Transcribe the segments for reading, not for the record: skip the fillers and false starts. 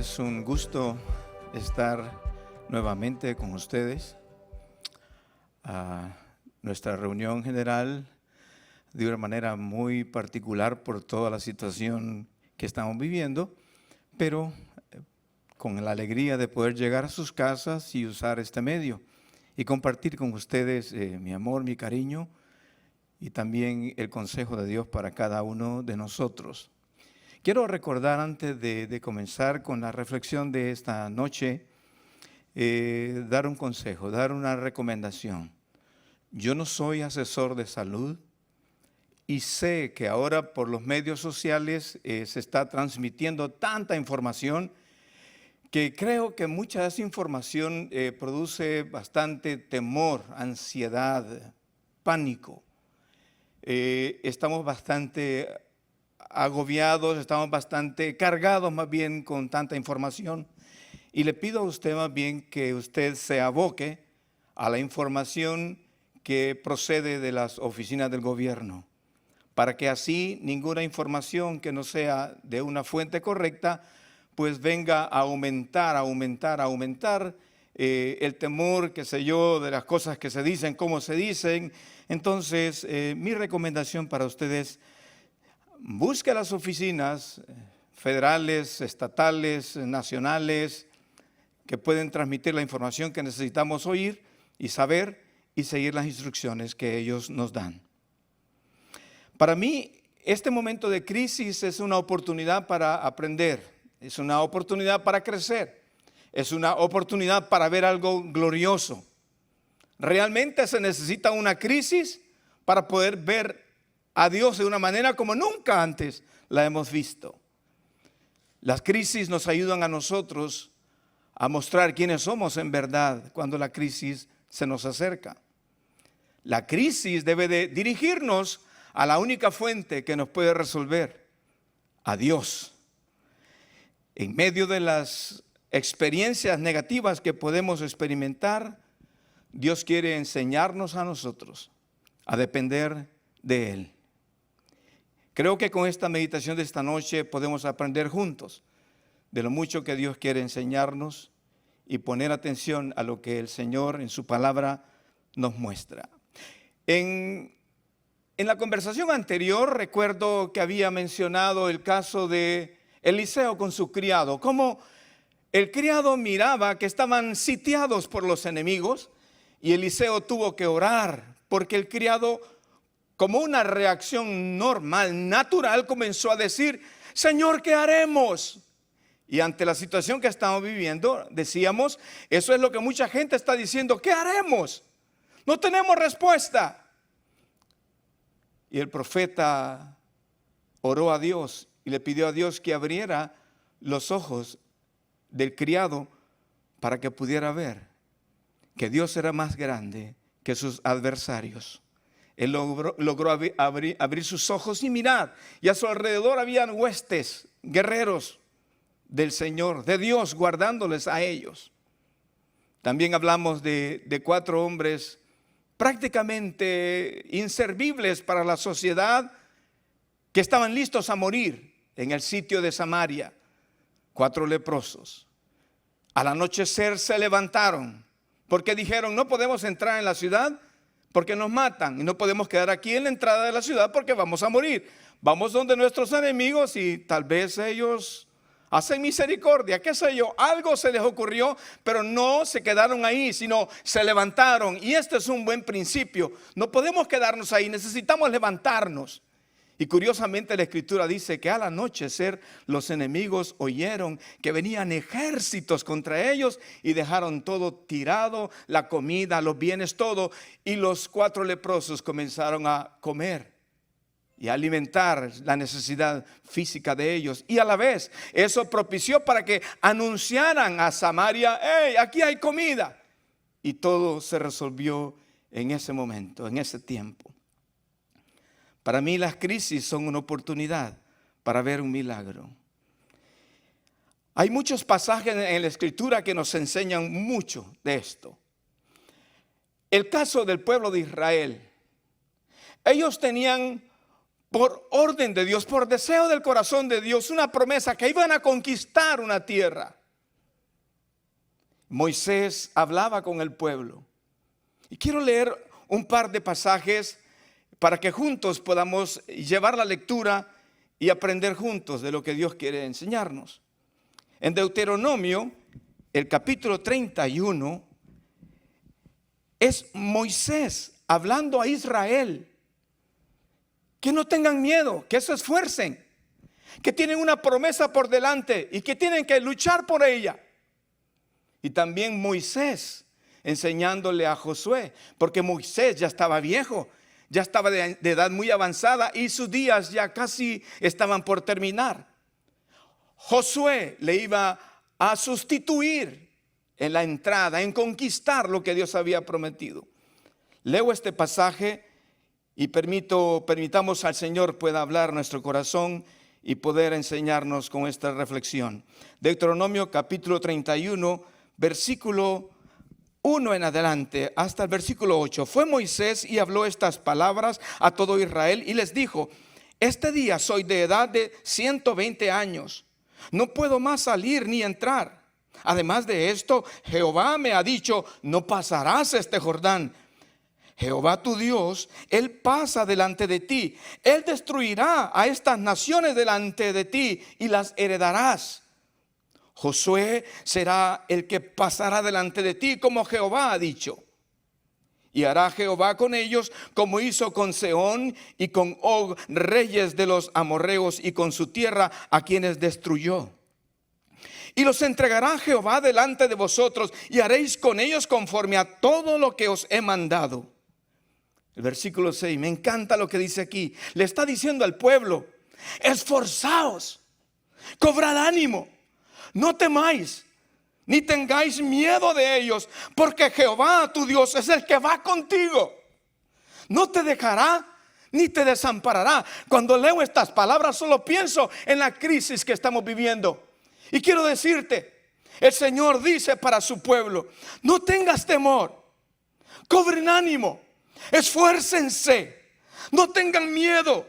Es un gusto estar nuevamente con ustedes. Nuestra reunión general de una manera muy particular por toda la situación que estamos viviendo, pero con la alegría de poder llegar a sus casas y usar este medio y compartir con ustedes mi amor, mi cariño y también el consejo de Dios para cada uno de nosotros. Quiero recordar antes de comenzar con la reflexión de esta noche, dar un consejo, dar una recomendación. Yo no soy asesor de salud y sé que ahora por los medios sociales se está transmitiendo tanta información que creo que mucha de esa información produce bastante temor, ansiedad, pánico. Estamos bastante agobiados, estamos bastante cargados más bien con tanta información. Y le pido a usted más bien que usted se aboque a la información que procede de las oficinas del gobierno, para que así ninguna información que no sea de una fuente correcta, pues venga a aumentar el temor, qué sé yo, de las cosas que se dicen, cómo se dicen. Entonces, mi recomendación para ustedes: busque las oficinas federales, estatales, nacionales, que pueden transmitir la información que necesitamos oír y saber y seguir las instrucciones que ellos nos dan. Para mí, este momento de crisis es una oportunidad para aprender, es una oportunidad para crecer, es una oportunidad para ver algo glorioso. Realmente se necesita una crisis para poder ver a Dios de una manera como nunca antes la hemos visto. Las crisis nos ayudan a nosotros a mostrar quiénes somos en verdad cuando la crisis se nos acerca. La crisis debe de dirigirnos a la única fuente que nos puede resolver, a Dios. En medio de las experiencias negativas que podemos experimentar, Dios quiere enseñarnos a nosotros a depender de Él. Creo que con esta meditación de esta noche podemos aprender juntos de lo mucho que Dios quiere enseñarnos y poner atención a lo que el Señor en su palabra nos muestra. En la conversación anterior recuerdo que había mencionado el caso de Eliseo con su criado, cómo el criado miraba que estaban sitiados por los enemigos y Eliseo tuvo que orar porque el criado, como una reacción normal, natural, comenzó a decir: Señor, ¿qué haremos? Y ante la situación que estamos viviendo, decíamos, eso es lo que mucha gente está diciendo: ¿qué haremos? No tenemos respuesta. Y el profeta oró a Dios y le pidió a Dios que abriera los ojos del criado para que pudiera ver que Dios era más grande que sus adversarios. Él logró abrir sus ojos y mirar, y a su alrededor habían huestes, guerreros del Señor, de Dios, guardándoles a ellos. También hablamos de 4 hombres prácticamente inservibles para la sociedad, que estaban listos a morir en el sitio de Samaria. 4 leprosos. Al anochecer se levantaron porque dijeron: no podemos entrar en la ciudad porque nos matan, y no podemos quedar aquí en la entrada de la ciudad porque vamos a morir. Vamos donde nuestros enemigos y tal vez ellos hacen misericordia, qué sé yo, algo se les ocurrió, pero no se quedaron ahí, sino se levantaron. Y este es un buen principio: no podemos quedarnos ahí, necesitamos levantarnos. Y curiosamente la Escritura dice que al anochecer los enemigos oyeron que venían ejércitos contra ellos y dejaron todo tirado, la comida, los bienes, todo. Y los 4 leprosos comenzaron a comer y a alimentar la necesidad física de ellos. Y a la vez eso propició para que anunciaran a Samaria: hey, aquí hay comida. Y todo se resolvió en ese momento, en ese tiempo. Para mí las crisis son una oportunidad para ver un milagro. Hay muchos pasajes en la Escritura que nos enseñan mucho de esto. El caso del pueblo de Israel. Ellos tenían, por orden de Dios, por deseo del corazón de Dios, una promesa que iban a conquistar una tierra. Moisés hablaba con el pueblo. Y quiero leer un par de pasajes para que juntos podamos llevar la lectura y aprender juntos de lo que Dios quiere enseñarnos. En Deuteronomio, el capítulo 31, es Moisés hablando a Israel. Que no tengan miedo, que se esfuercen, que tienen una promesa por delante y que tienen que luchar por ella. Y también Moisés enseñándole a Josué, porque Moisés ya estaba viejo, ya estaba de edad muy avanzada y sus días ya casi estaban por terminar. Josué le iba a sustituir en la entrada, en conquistar lo que Dios había prometido. Leo este pasaje y permitamos al Señor pueda hablar nuestro corazón y poder enseñarnos con esta reflexión. Deuteronomio capítulo 31, versículo 1 en adelante hasta el versículo 8. Fue Moisés y habló estas palabras a todo Israel y les dijo: este día soy de edad de 120 años. No puedo más salir ni entrar. Además de esto, Jehová me ha dicho: no pasarás este Jordán. Jehová tu Dios, Él pasa delante de ti. Él destruirá a estas naciones delante de ti y las heredarás. Josué será el que pasará delante de ti, como Jehová ha dicho. Y hará Jehová con ellos como hizo con Sehón y con Og, reyes de los amorreos, y con su tierra, a quienes destruyó. Y los entregará Jehová delante de vosotros, y haréis con ellos conforme a todo lo que os he mandado. El versículo 6, me encanta lo que dice aquí. Le está diciendo al pueblo: esforzaos, cobrad ánimo, no temáis, ni tengáis miedo de ellos, porque Jehová tu Dios es el que va contigo. No te dejará ni te desamparará. Cuando leo estas palabras solo pienso en la crisis que estamos viviendo. Y quiero decirte, el Señor dice para su pueblo: no tengas temor, cobren ánimo, esfuércense, no tengan miedo,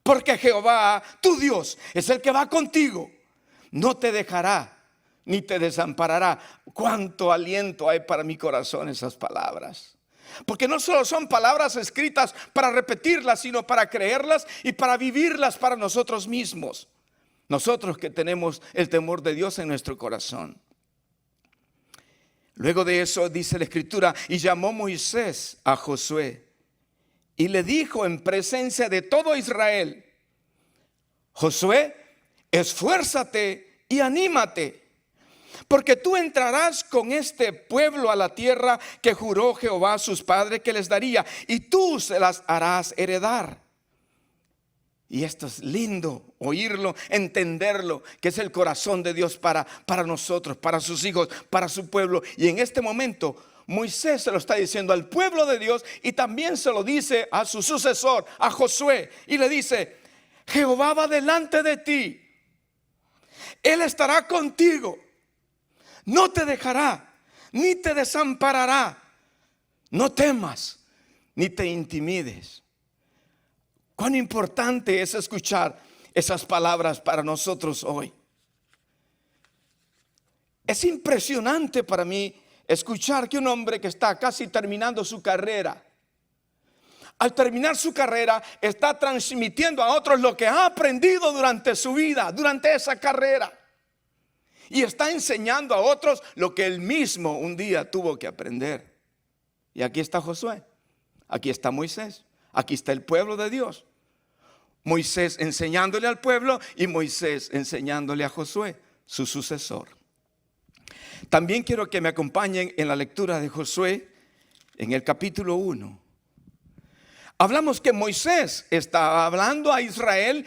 porque Jehová tu Dios es el que va contigo. No te dejará ni te desamparará. Cuánto aliento hay para mi corazón esas palabras, porque no solo son palabras escritas para repetirlas, sino para creerlas y para vivirlas para nosotros mismos, nosotros que tenemos el temor de Dios en nuestro corazón. Luego de eso dice la Escritura: y llamó Moisés a Josué y le dijo en presencia de todo Israel: Josué, esfuérzate y anímate, porque tú entrarás con este pueblo a la tierra que juró Jehová a sus padres que les daría, y tú se las harás heredar. Y esto es lindo oírlo, entenderlo, que es el corazón de Dios para nosotros, para sus hijos, para su pueblo. Y en este momento Moisés se lo está diciendo al pueblo de Dios, y también se lo dice a su sucesor, a Josué, y le dice: Jehová va delante de ti, Él estará contigo, no te dejará ni te desamparará. No temas ni te intimides. Cuán importante es escuchar esas palabras para nosotros hoy. Es impresionante para mí escuchar que un hombre que está casi terminando su carrera, al terminar su carrera, está transmitiendo a otros lo que ha aprendido durante su vida, durante esa carrera. Y está enseñando a otros lo que él mismo un día tuvo que aprender. Y aquí está Josué, aquí está Moisés, aquí está el pueblo de Dios. Moisés enseñándole al pueblo y Moisés enseñándole a Josué, su sucesor. También quiero que me acompañen en la lectura de Josué en el capítulo 1. Hablamos que Moisés estaba hablando a Israel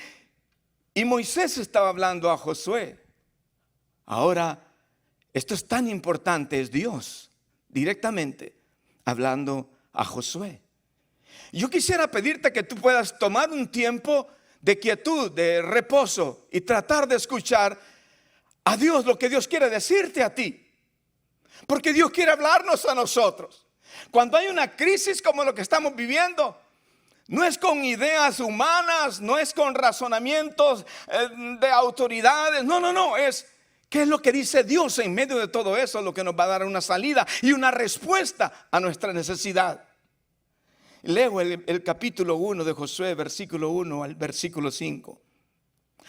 y Moisés estaba hablando a Josué. Ahora, esto es tan importante, es Dios directamente hablando a Josué. Yo quisiera pedirte que tú puedas tomar un tiempo de quietud, de reposo, y tratar de escuchar a Dios, lo que Dios quiere decirte a ti. Porque Dios quiere hablarnos a nosotros. Cuando hay una crisis como lo que estamos viviendo, no es con ideas humanas, no es con razonamientos de autoridades. No, es ¿Qué es lo que dice Dios en medio de todo eso? Lo que nos va a dar una salida y una respuesta a nuestra necesidad. Leo el capítulo 1 de Josué, versículo 1 al versículo 5.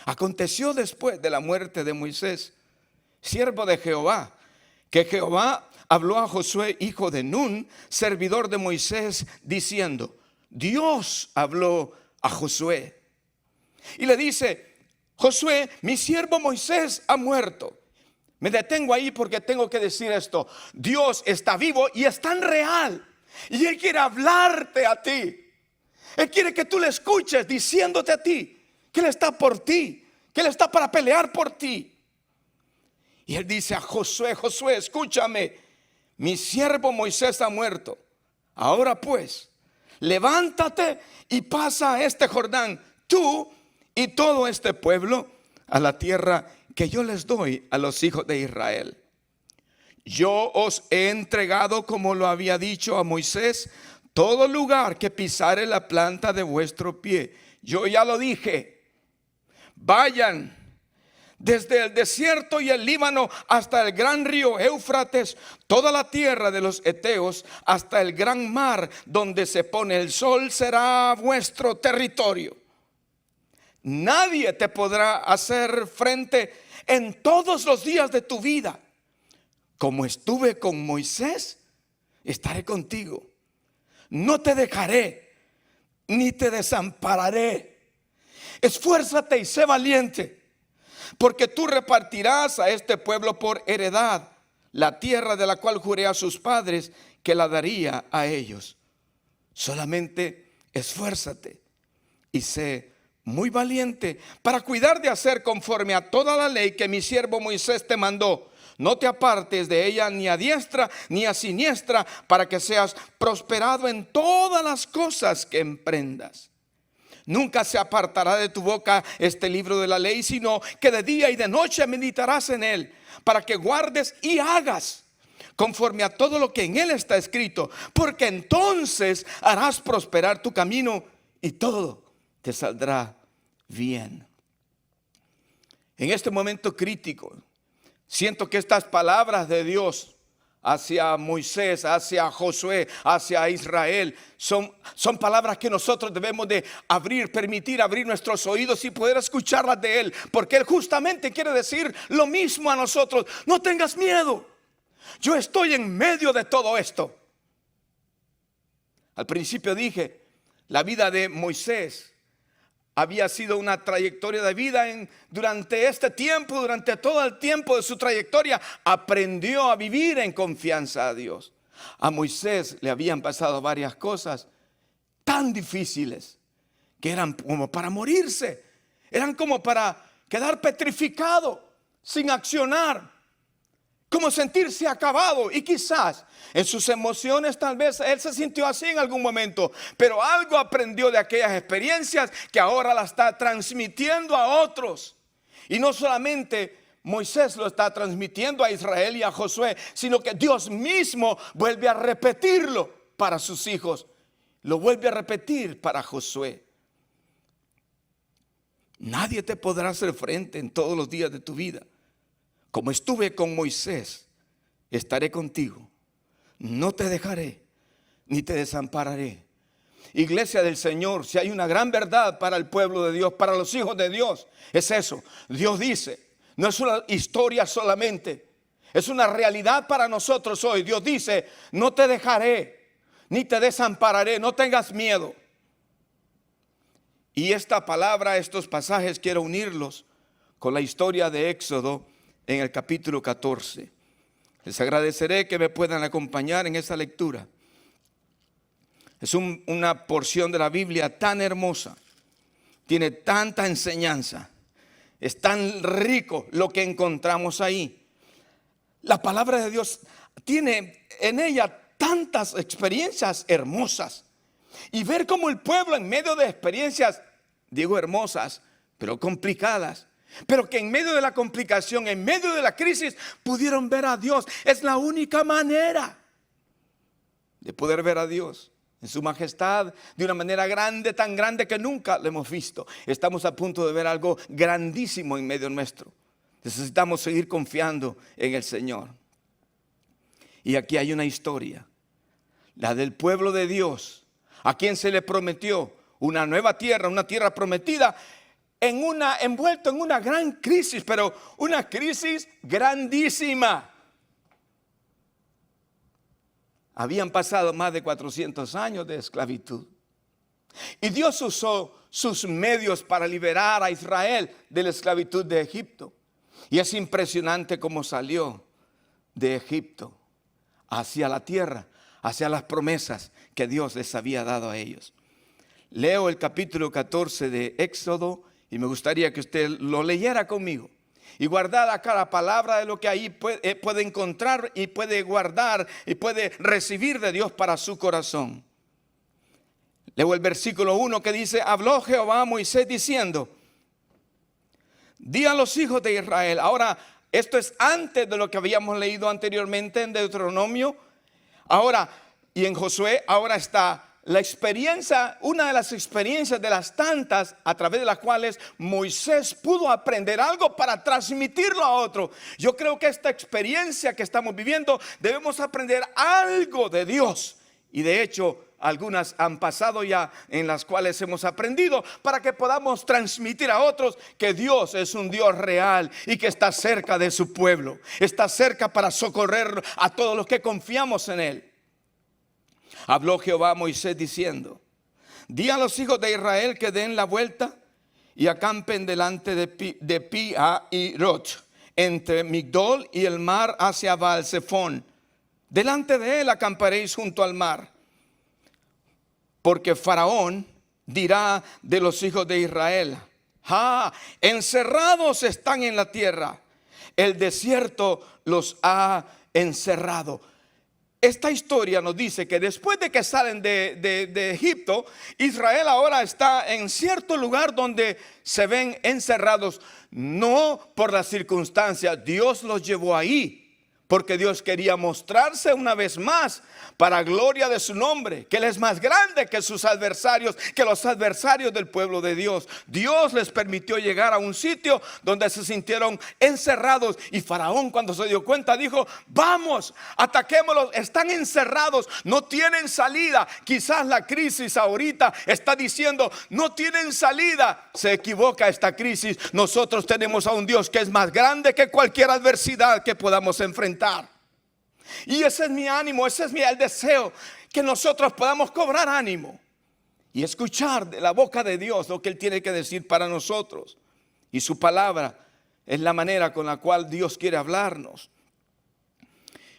Aconteció después de la muerte de Moisés, siervo de Jehová, que Jehová habló a Josué, hijo de Nun, servidor de Moisés, diciendo: Dios habló a Josué y le dice: Josué, mi siervo Moisés ha muerto. Me detengo ahí porque tengo que decir esto. Dios está vivo y es tan real, y Él quiere hablarte a ti. Él quiere que tú le escuches diciéndote a ti que Él está por ti, que Él está para pelear por ti. Y Él dice a Josué: Josué, escúchame, mi siervo Moisés ha muerto. Ahora pues, levántate y pasa a este Jordán, tú y todo este pueblo, a la tierra que yo les doy a los hijos de Israel. Yo os he entregado, como lo había dicho a Moisés, todo lugar que pisare la planta de vuestro pie. Yo ya lo dije. Vayan desde el desierto y el Líbano hasta el gran río Éufrates, toda la tierra de los heteos, hasta el gran mar donde se pone el sol, será vuestro territorio. Nadie te podrá hacer frente en todos los días de tu vida. Como estuve con Moisés, estaré contigo. No te dejaré, ni te desampararé. Esfuérzate y sé valiente, porque tú repartirás a este pueblo por heredad la tierra de la cual juré a sus padres que la daría a ellos. Solamente esfuérzate y sé muy valiente para cuidar de hacer conforme a toda la ley que mi siervo Moisés te mandó. No te apartes de ella ni a diestra ni a siniestra, para que seas prosperado en todas las cosas que emprendas. Nunca se apartará de tu boca este libro de la ley, sino que de día y de noche meditarás en él, para que guardes y hagas conforme a todo lo que en él está escrito, porque entonces harás prosperar tu camino y todo te saldrá bien. En este momento crítico, siento que estas palabras de Dios hacia Moisés, hacia Josué, hacia Israel, son palabras que nosotros debemos de permitir abrir nuestros oídos y poder escucharlas de Él, porque Él justamente quiere decir lo mismo a nosotros. No tengas miedo, yo estoy en medio de todo esto. Al principio dije, la vida de Moisés había sido una trayectoria de vida durante este tiempo, durante todo el tiempo de su trayectoria, aprendió a vivir en confianza a Dios. A Moisés le habían pasado varias cosas tan difíciles que eran como para morirse, eran como para quedar petrificado, sin accionar, como sentirse acabado. Y quizás en sus emociones tal vez él se sintió así en algún momento, pero algo aprendió de aquellas experiencias que ahora la está transmitiendo a otros. Y no solamente Moisés lo está transmitiendo a Israel y a Josué, sino que Dios mismo vuelve a repetirlo para sus hijos. Lo vuelve a repetir para Josué. Nadie te podrá hacer frente en todos los días de tu vida. Como estuve con Moisés, estaré contigo. No te dejaré, ni te desampararé. Iglesia del Señor, si hay una gran verdad para el pueblo de Dios, para los hijos de Dios, es eso. Dios dice, no es una historia solamente, es una realidad para nosotros hoy. Dios dice, no te dejaré, ni te desampararé, no tengas miedo. Y esta palabra, estos pasajes, quiero unirlos con la historia de Éxodo en el capítulo 14. Les agradeceré que me puedan acompañar en esa lectura. Es una porción de la Biblia tan hermosa, tiene tanta enseñanza, es tan rico lo que encontramos ahí. La palabra de Dios tiene en ella tantas experiencias hermosas. Y ver cómo el pueblo en medio de experiencias, digo hermosas, pero complicadas, pero que en medio de la complicación, en medio de la crisis, pudieron ver a Dios. Es la única manera de poder ver a Dios en su majestad de una manera grande, tan grande que nunca lo hemos visto. Estamos a punto de ver algo grandísimo en medio nuestro. Necesitamos seguir confiando en el Señor. Y aquí hay una historia, la del pueblo de Dios, a quien se le prometió una nueva tierra, una tierra prometida, envuelto en una gran crisis, pero una crisis grandísima. Habían pasado más de 400 años de esclavitud. Y Dios usó sus medios para liberar a Israel de la esclavitud de Egipto. Y es impresionante cómo salió de Egipto hacia la tierra, hacia las promesas que Dios les había dado a ellos. Leo el capítulo 14 de Éxodo y me gustaría que usted lo leyera conmigo. Y guardada cada palabra de lo que ahí puede encontrar y puede guardar y puede recibir de Dios para su corazón. Leo el versículo 1 que dice: habló Jehová a Moisés diciendo, di a los hijos de Israel. Ahora, esto es antes de lo que habíamos leído anteriormente en Deuteronomio. Ahora, y en Josué, ahora está la experiencia, una de las experiencias de las tantas a través de las cuales Moisés pudo aprender algo para transmitirlo a otro. Yo creo que esta experiencia que estamos viviendo debemos aprender algo de Dios. Y de hecho, algunas han pasado ya en las cuales hemos aprendido para que podamos transmitir a otros que Dios es un Dios real y que está cerca de su pueblo. Está cerca para socorrer a todos los que confiamos en Él. Habló Jehová a Moisés diciendo: di a los hijos de Israel que den la vuelta y acampen delante de Pi-hahirot, entre Migdol y el mar hacia Baal-zephón. Delante de él acamparéis junto al mar. Porque Faraón dirá de los hijos de Israel: encerrados están en la tierra, el desierto los ha encerrado. Esta historia nos dice que después de que salen de Egipto, Israel ahora está en cierto lugar donde se ven encerrados, no por las circunstancias. Dios los llevó ahí porque Dios quería mostrarse una vez más para gloria de su nombre, que Él es más grande que sus adversarios, que los adversarios del pueblo de Dios. Dios les permitió llegar a un sitio donde se sintieron encerrados, y Faraón, cuando se dio cuenta, dijo: vamos, ataquémoslos, están encerrados, no tienen salida. Quizás la crisis ahorita está diciendo: no tienen salida. Se equivoca esta crisis. Nosotros tenemos a un Dios que es más grande que cualquier adversidad que podamos enfrentar. Y ese es mi ánimo, ese es el deseo, que nosotros podamos cobrar ánimo y escuchar de la boca de Dios lo que Él tiene que decir para nosotros. Y su palabra es la manera con la cual Dios quiere hablarnos.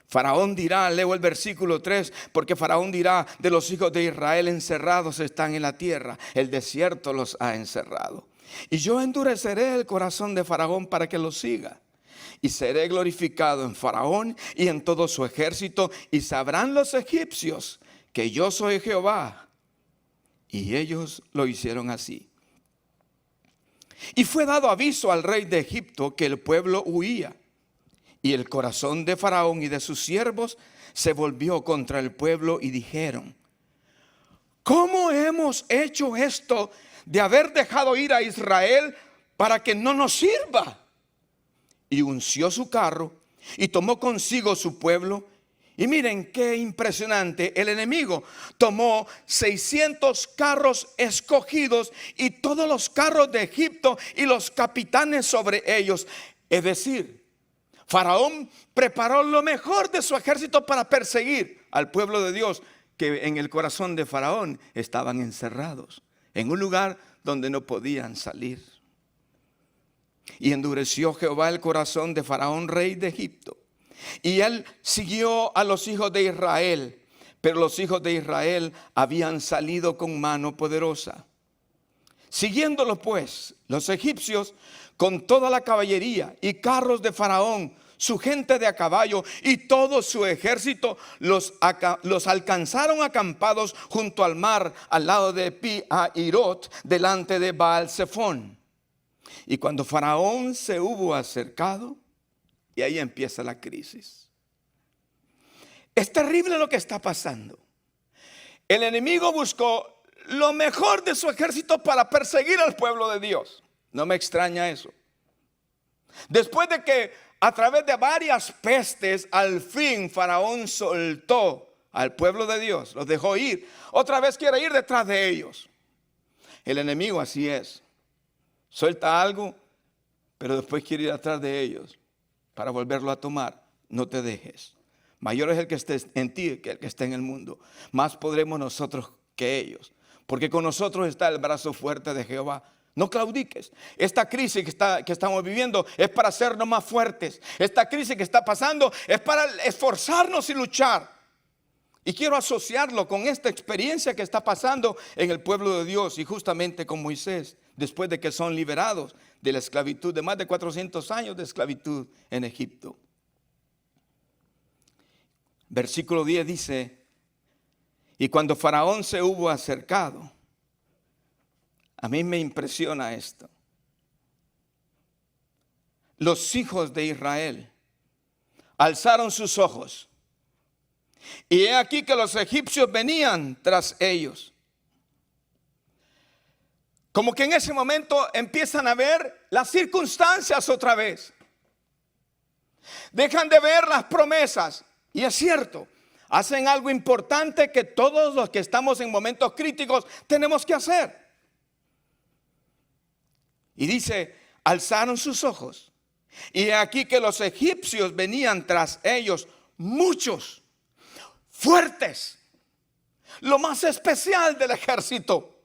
Faraón dirá, leo el versículo 3, porque Faraón dirá de los hijos de Israel: encerrados están en la tierra, el desierto los ha encerrado. Y yo endureceré el corazón de Faraón para que los siga. Y seré glorificado en Faraón y en todo su ejército, y sabrán los egipcios que yo soy Jehová. Y ellos lo hicieron así. Y fue dado aviso al rey de Egipto que el pueblo huía. Y el corazón de Faraón y de sus siervos se volvió contra el pueblo, y dijeron: ¿cómo hemos hecho esto de haber dejado ir a Israel para que no nos sirva? Y unció su carro y tomó consigo su pueblo. Y miren qué impresionante: el enemigo tomó 600 carros escogidos y todos los carros de Egipto y los capitanes sobre ellos. Es decir, Faraón preparó lo mejor de su ejército para perseguir al pueblo de Dios, que en el corazón de Faraón estaban encerrados en un lugar donde no podían salir. Y endureció Jehová el corazón de Faraón, rey de Egipto, y él siguió a los hijos de Israel. Pero los hijos de Israel habían salido con mano poderosa. Siguiéndolo pues los egipcios con toda la caballería y carros de Faraón, su gente de a caballo y todo su ejército, los alcanzaron acampados junto al mar, al lado de Pi-hahirot, delante de Baal-zephón. Y cuando Faraón se hubo acercado, y ahí empieza la crisis. Es terrible lo que está pasando. El enemigo buscó lo mejor de su ejército para perseguir al pueblo de Dios. No me extraña eso. Después de que a través de varias pestes, al fin Faraón soltó al pueblo de Dios, los dejó ir. Otra vez quiere ir detrás de ellos. El enemigo así es. Suelta algo, pero después quiere ir atrás de ellos para volverlo a tomar. No te dejes. Mayor es el que esté en ti que el que esté en el mundo. Más podremos nosotros que ellos. Porque con nosotros está el brazo fuerte de Jehová. No claudiques. Esta crisis que estamos viviendo es para hacernos más fuertes. Esta crisis que está pasando es para esforzarnos y luchar. Y quiero asociarlo con esta experiencia que está pasando en el pueblo de Dios y justamente con Moisés, después de que son liberados de la esclavitud, de más de 400 años de esclavitud en Egipto. Versículo 10 dice, y cuando Faraón se hubo acercado, a mí me impresiona esto. Los hijos de Israel alzaron sus ojos. Y he aquí que los egipcios venían tras ellos. Como que en ese momento empiezan a ver las circunstancias otra vez. Dejan de ver las promesas. Y es cierto, hacen algo importante que todos los que estamos en momentos críticos tenemos que hacer. Y dice, alzaron sus ojos. Y he aquí que los egipcios venían tras ellos, muchos, fuertes, lo más especial del ejército.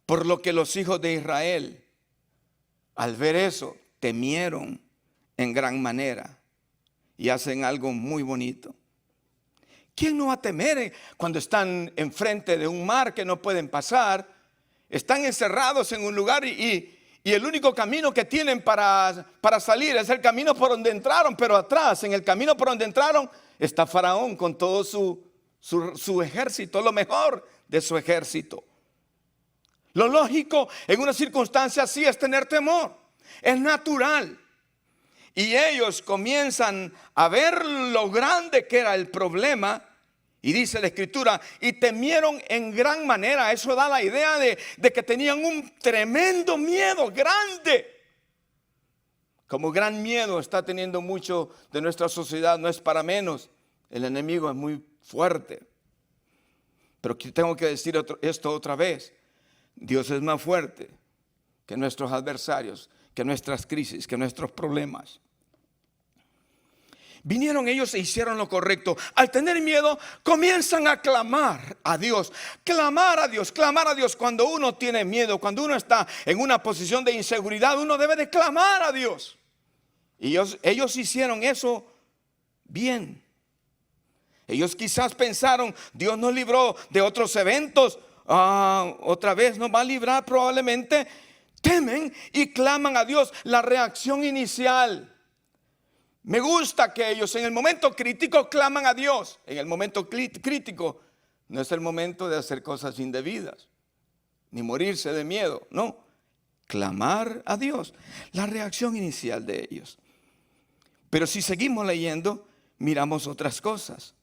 Por lo que los hijos de Israel, al ver eso, temieron en gran manera y hacen algo muy bonito. ¿Quién no va a temer cuando están enfrente de un mar que no pueden pasar? Están encerrados en un lugar y el único camino que tienen para salir es el camino por donde entraron, pero atrás, en el camino por donde entraron, está Faraón con todo su ejército, lo mejor de su ejército. Lo lógico en una circunstancia así es tener temor, es natural. Y ellos comienzan a ver lo grande que era el problema. Y dice la escritura, y temieron en gran manera. Eso da la idea de que tenían un tremendo miedo, grande. Como gran miedo está teniendo mucho de nuestra sociedad, no es para menos. El enemigo es muy fuerte. Pero tengo que decir esto otra vez. Dios es más fuerte que nuestros adversarios, que nuestras crisis, que nuestros problemas. Vinieron ellos e hicieron lo correcto. Al tener miedo, comienzan a clamar a Dios. Clamar a Dios, clamar a Dios. Cuando uno tiene miedo, cuando uno está en una posición de inseguridad, uno debe de clamar a Dios. Y ellos hicieron eso bien. Ellos quizás pensaron, Dios nos libró de otros eventos. Otra vez nos va a librar probablemente. Temen y claman a Dios. La reacción inicial. Me gusta que ellos en el momento crítico claman a Dios. En el momento crítico no es el momento de hacer cosas indebidas, ni morirse de miedo, no. Clamar a Dios, la reacción inicial de ellos. Pero si seguimos leyendo, miramos otras cosas.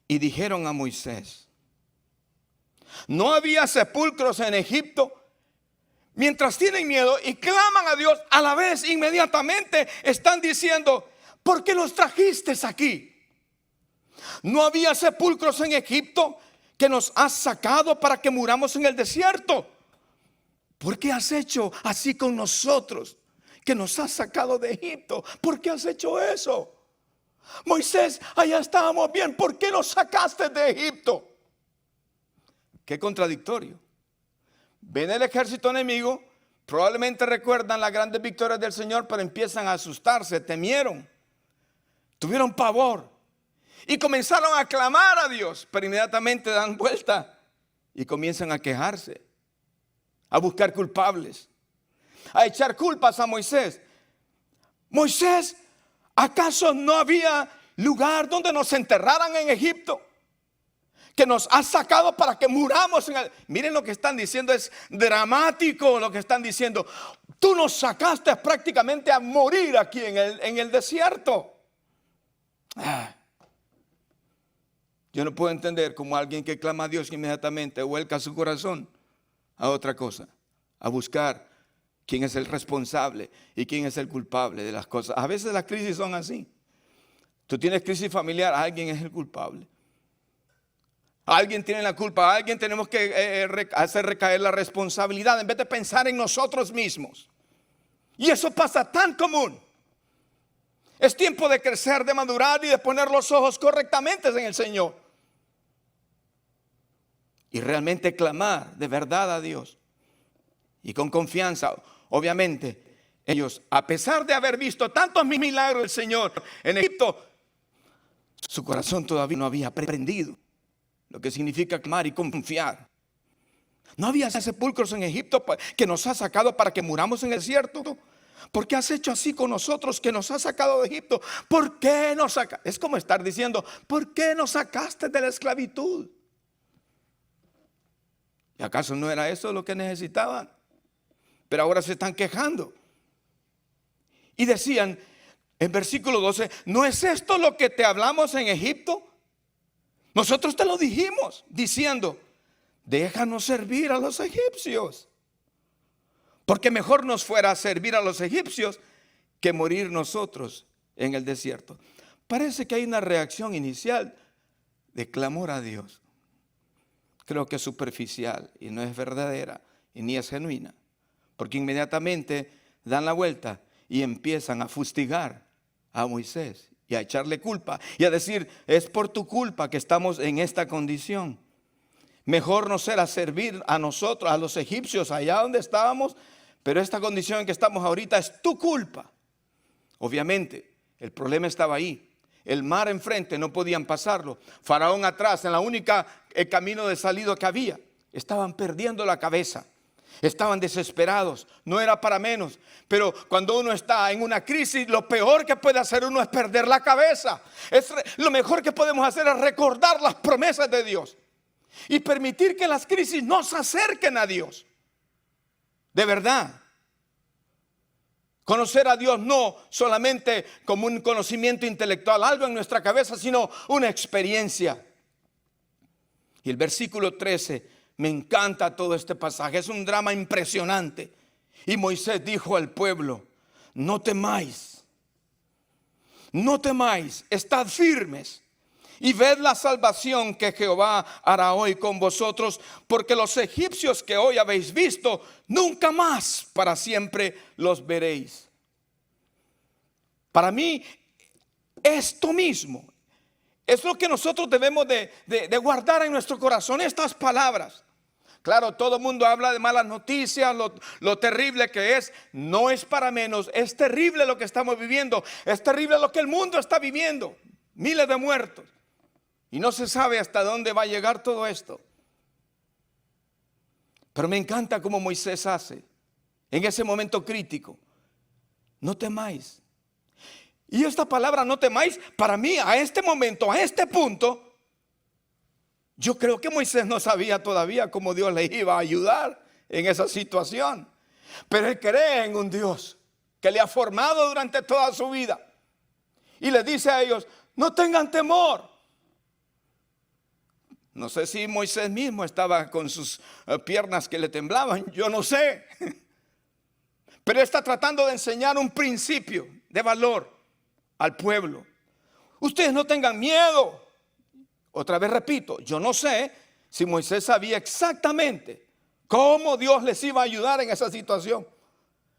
Y dijeron a Moisés, no había sepulcros en Egipto. Mientras tienen miedo y claman a Dios, a la vez inmediatamente están diciendo, ¿por qué nos trajiste aquí? No había sepulcros en Egipto que nos has sacado para que muramos en el desierto. ¿Por qué has hecho así con nosotros que nos has sacado de Egipto? ¿Por qué has hecho eso? Moisés, allá estábamos bien, ¿por qué nos sacaste de Egipto? Qué contradictorio. Ven el ejército enemigo, probablemente recuerdan las grandes victorias del Señor, pero empiezan a asustarse, temieron, tuvieron pavor y comenzaron a clamar a Dios, pero inmediatamente dan vuelta y comienzan a quejarse, a buscar culpables, a echar culpas a Moisés. Moisés, ¿acaso no había lugar donde nos enterraran en Egipto? Que nos has sacado para que muramos en el... Miren lo que están diciendo, es dramático lo que están diciendo. Tú nos sacaste prácticamente a morir aquí en el desierto. Yo no puedo entender cómo alguien que clama a Dios inmediatamente vuelca su corazón a otra cosa, a buscar quién es el responsable y quién es el culpable de las cosas. A veces las crisis son así. Tú tienes crisis familiar, alguien es el culpable. Alguien tiene la culpa, a alguien tenemos que hacer recaer la responsabilidad en vez de pensar en nosotros mismos. Y eso pasa tan común. Es tiempo de crecer, de madurar y de poner los ojos correctamente en el Señor. Y realmente clamar de verdad a Dios. Y con confianza, obviamente, ellos, a pesar de haber visto tantos milagros del Señor en Egipto, su corazón todavía no había aprendido lo que significa clamar y confiar. No había sepulcros en Egipto que nos ha sacado para que muramos en el desierto. ¿Por qué has hecho así con nosotros que nos has sacado de Egipto? ¿Por qué nos sacaste? Es como estar diciendo, ¿por qué nos sacaste de la esclavitud? ¿Y acaso no era eso lo que necesitaban? Pero ahora se están quejando. Y decían en versículo 12, ¿no es esto lo que te hablamos en Egipto? Nosotros te lo dijimos diciendo, déjanos servir a los egipcios. Porque mejor nos fuera a servir a los egipcios que morir nosotros en el desierto. Parece que hay una reacción inicial de clamor a Dios. Creo que es superficial y no es verdadera y ni es genuina. Porque inmediatamente dan la vuelta y empiezan a fustigar a Moisés y a echarle culpa y a decir, es por tu culpa que estamos en esta condición. Mejor nos era servir a nosotros, a los egipcios, allá donde estábamos, pero esta condición en que estamos ahorita es tu culpa. Obviamente, el problema estaba ahí. El mar enfrente no podían pasarlo. Faraón atrás, en la única camino de salida que había. Estaban perdiendo la cabeza. Estaban desesperados, no era para menos. Pero cuando uno está en una crisis, lo peor que puede hacer uno es perder la cabeza. Lo mejor que podemos hacer es recordar las promesas de Dios y permitir que las crisis nos acerquen a Dios. De verdad. Conocer a Dios no solamente como un conocimiento intelectual, algo en nuestra cabeza, sino una experiencia. Y el versículo 13, me encanta todo este pasaje, es un drama impresionante. Y Moisés dijo al pueblo, no temáis, estad firmes y ved la salvación que Jehová hará hoy con vosotros, porque los egipcios que hoy habéis visto, nunca más para siempre los veréis. Para mí, esto mismo es lo que nosotros debemos de guardar en nuestro corazón, estas palabras. Claro, todo el mundo habla de malas noticias, lo terrible que es. No es para menos, es terrible lo que estamos viviendo. Es terrible lo que el mundo está viviendo. Miles de muertos. Y no se sabe hasta dónde va a llegar todo esto. Pero me encanta cómo Moisés hace en ese momento crítico. No temáis. Y esta palabra no temáis, para mí a este momento, a este punto, yo creo que Moisés no sabía todavía cómo Dios le iba a ayudar en esa situación. Pero él cree en un Dios que le ha formado durante toda su vida. Y le dice a ellos, no tengan temor. No sé si Moisés mismo estaba con sus piernas que le temblaban, yo no sé. Pero él está tratando de enseñar un principio de valor al pueblo. Ustedes no tengan miedo. Otra vez repito, yo no sé si Moisés sabía exactamente cómo Dios les iba a ayudar en esa situación.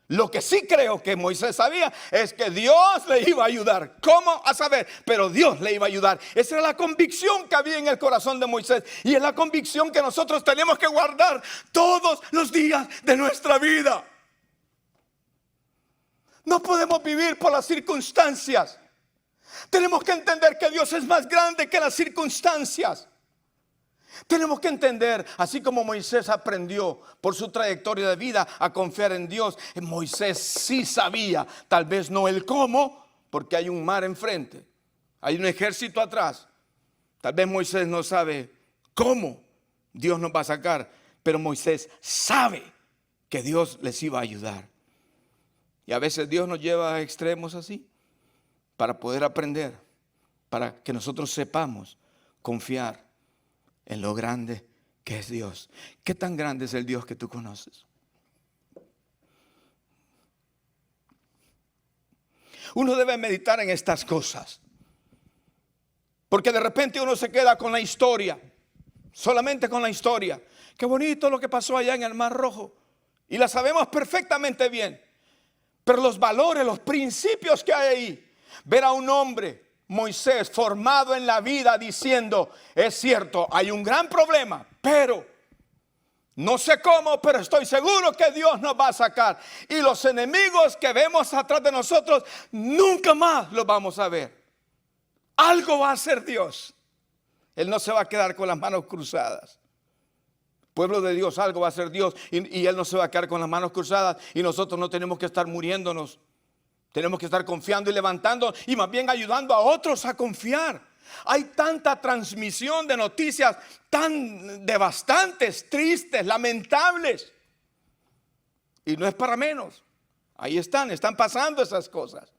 Lo que sí creo que Moisés sabía es que Dios le iba a ayudar. ¿Cómo? A saber, pero Dios le iba a ayudar. Esa era la convicción que había en el corazón de Moisés. Y es la convicción que nosotros tenemos que guardar todos los días de nuestra vida. No podemos vivir por las circunstancias. Tenemos que entender que Dios es más grande que las circunstancias. Tenemos que entender, así como Moisés aprendió por su trayectoria de vida a confiar en Dios, Moisés sí sabía, tal vez no el cómo, porque hay un mar enfrente, hay un ejército atrás. Tal vez Moisés no sabe cómo Dios nos va a sacar, pero Moisés sabe que Dios les iba a ayudar. Y a veces Dios nos lleva a extremos así, para poder aprender, para que nosotros sepamos confiar en lo grande que es Dios. ¿Qué tan grande es el Dios que tú conoces? Uno debe meditar en estas cosas. Porque de repente uno se queda con la historia, solamente con la historia. Qué bonito lo que pasó allá en el Mar Rojo. Y la sabemos perfectamente bien. Pero los valores, los principios que hay ahí. Ver a un hombre, Moisés, formado en la vida diciendo, es cierto, hay un gran problema, pero no sé cómo, pero estoy seguro que Dios nos va a sacar. Y los enemigos que vemos atrás de nosotros, nunca más los vamos a ver. Algo va a hacer Dios. Él no se va a quedar con las manos cruzadas. Pueblo de Dios, algo va a hacer Dios. Y Él no se va a quedar con las manos cruzadas. Y nosotros no tenemos que estar muriéndonos. Tenemos que estar confiando y levantando. Y más bien ayudando a otros a confiar. Hay tanta transmisión de noticias tan devastantes, tristes, lamentables. Y no es para menos. Ahí están pasando esas cosas.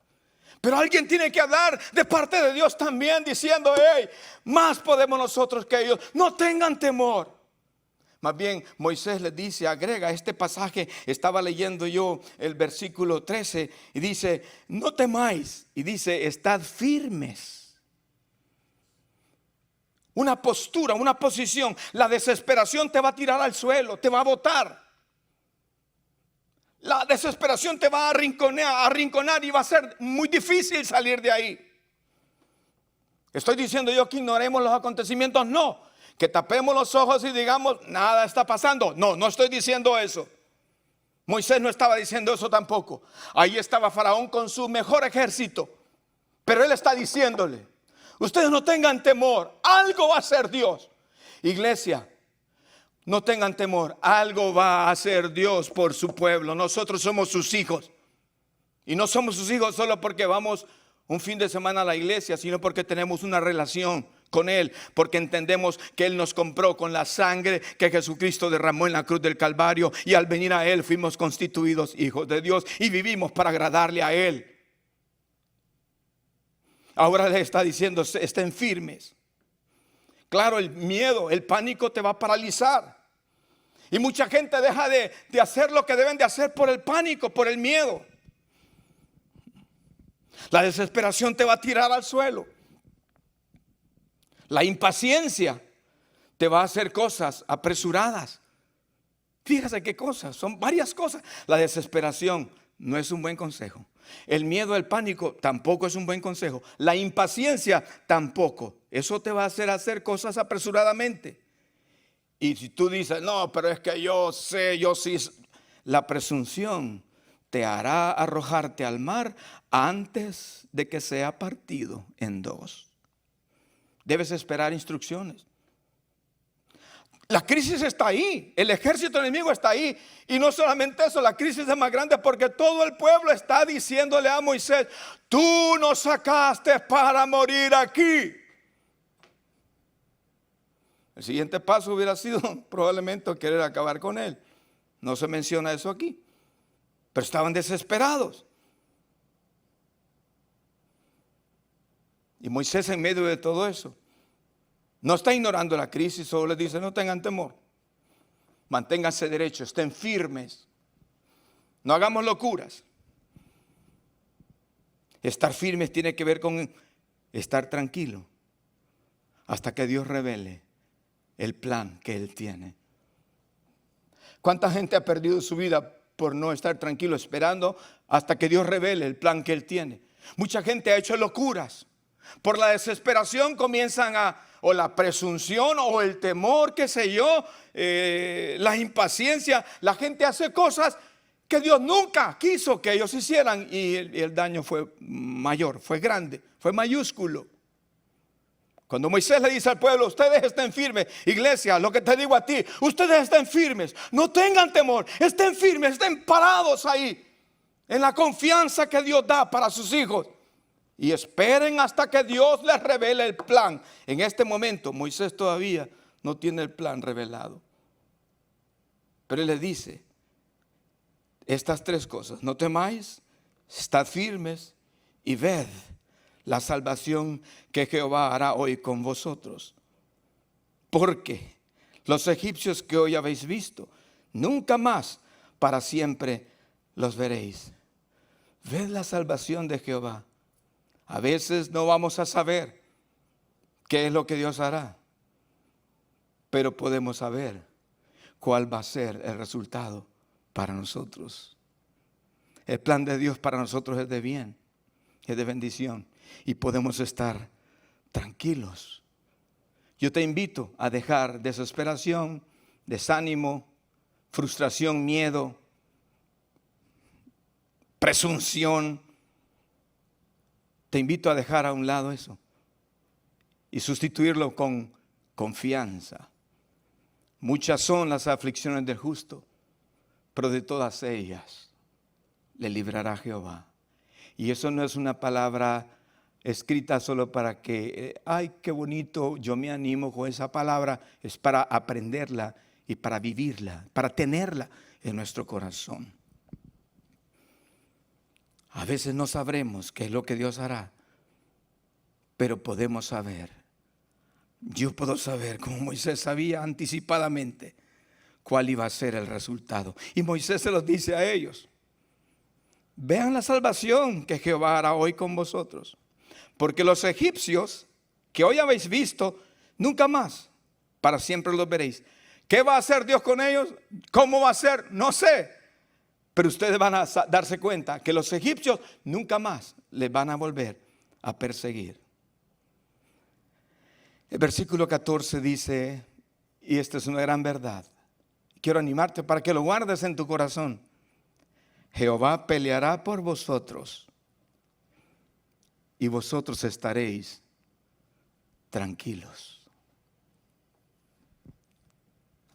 Pero alguien tiene que hablar de parte de Dios también diciendo, hey, más podemos nosotros que ellos. No tengan temor. Más bien Moisés les dice, agrega este pasaje, estaba leyendo yo el versículo 13 y dice, no temáis. Y dice, estad firmes. Una postura, una posición. La desesperación te va a tirar al suelo, te va a botar. La desesperación te va a arrinconar y va a ser muy difícil salir de ahí. ¿Estoy diciendo yo que ignoremos los acontecimientos? No. Que tapemos los ojos y digamos, nada está pasando. No, no estoy diciendo eso. Moisés no estaba diciendo eso tampoco. Ahí estaba Faraón con su mejor ejército. Pero él está diciéndole, ustedes no tengan temor, algo va a hacer Dios. Iglesia, no tengan temor, algo va a hacer Dios por su pueblo. Nosotros somos sus hijos. Y no somos sus hijos solo porque vamos un fin de semana a la iglesia, sino porque tenemos una relación con Él, porque entendemos que Él nos compró con la sangre que Jesucristo derramó en la cruz del Calvario, y al venir a Él fuimos constituidos hijos de Dios y vivimos para agradarle a Él. Ahora le está diciendo, estén firmes. Claro, el miedo, el pánico te va a paralizar. Y mucha gente deja de hacer lo que deben de hacer por el pánico, por el miedo. La desesperación te va a tirar al suelo. La impaciencia te va a hacer cosas apresuradas. Fíjese qué cosas, son varias cosas. La desesperación no es un buen consejo. El miedo, el pánico tampoco es un buen consejo. La impaciencia tampoco. Eso te va a hacer cosas apresuradamente. Y si tú dices, no, pero es que yo sé, yo sí. La presunción te hará arrojarte al mar antes de que sea partido en dos. Debes esperar instrucciones. La crisis está ahí, el ejército enemigo está ahí. Y no solamente eso, la crisis es más grande porque todo el pueblo está diciéndole a Moisés, tú nos sacaste para morir aquí. El siguiente paso hubiera sido probablemente querer acabar con él. No se menciona eso aquí. Pero estaban desesperados. Y Moisés, en medio de todo eso, no está ignorando la crisis, solo les dice, no tengan temor. Manténganse derechos, estén firmes. No hagamos locuras. Estar firmes tiene que ver con estar tranquilo hasta que Dios revele el plan que Él tiene. ¿Cuánta gente ha perdido su vida por no estar tranquilo, esperando hasta que Dios revele el plan que Él tiene? Mucha gente ha hecho locuras. Por la desesperación comienzan o la presunción o el temor, qué sé yo, la impaciencia. La gente hace cosas que Dios nunca quiso que ellos hicieran y el daño fue mayor, fue grande, fue mayúsculo. Cuando Moisés le dice al pueblo, ustedes estén firmes, iglesia, lo que te digo a ti, ustedes estén firmes, no tengan temor, estén firmes, estén parados ahí, en la confianza que Dios da para sus hijos. Y esperen hasta que Dios les revele el plan. En este momento Moisés todavía no tiene el plan revelado. Pero Él le dice estas tres cosas. No temáis, estad firmes y ved la salvación que Jehová hará hoy con vosotros. Porque los egipcios que hoy habéis visto, nunca más para siempre los veréis. ved la salvación de Jehová. A veces no vamos a saber qué es lo que Dios hará, pero podemos saber cuál va a ser el resultado para nosotros. El plan de Dios para nosotros es de bien, es de bendición, y podemos estar tranquilos. Yo te invito a dejar desesperación, desánimo, frustración, miedo, presunción. Te invito a dejar a un lado eso y sustituirlo con confianza. Muchas son las aflicciones del justo, pero de todas ellas le librará Jehová. Y eso no es una palabra escrita solo para que, ay, qué bonito, yo me animo con esa palabra. Es para aprenderla y para vivirla, para tenerla en nuestro corazón. A veces no sabremos qué es lo que Dios hará, pero podemos saber. Yo puedo saber, como Moisés sabía anticipadamente, cuál iba a ser el resultado. Y Moisés se los dice a ellos: vean la salvación que Jehová hará hoy con vosotros. Porque los egipcios que hoy habéis visto, nunca más, para siempre los veréis. ¿Qué va a hacer Dios con ellos? ¿Cómo va a ser? No sé. Pero ustedes van a darse cuenta que los egipcios nunca más les van a volver a perseguir. El versículo 14 dice, y esta es una gran verdad, quiero animarte para que lo guardes en tu corazón: Jehová peleará por vosotros y vosotros estaréis tranquilos.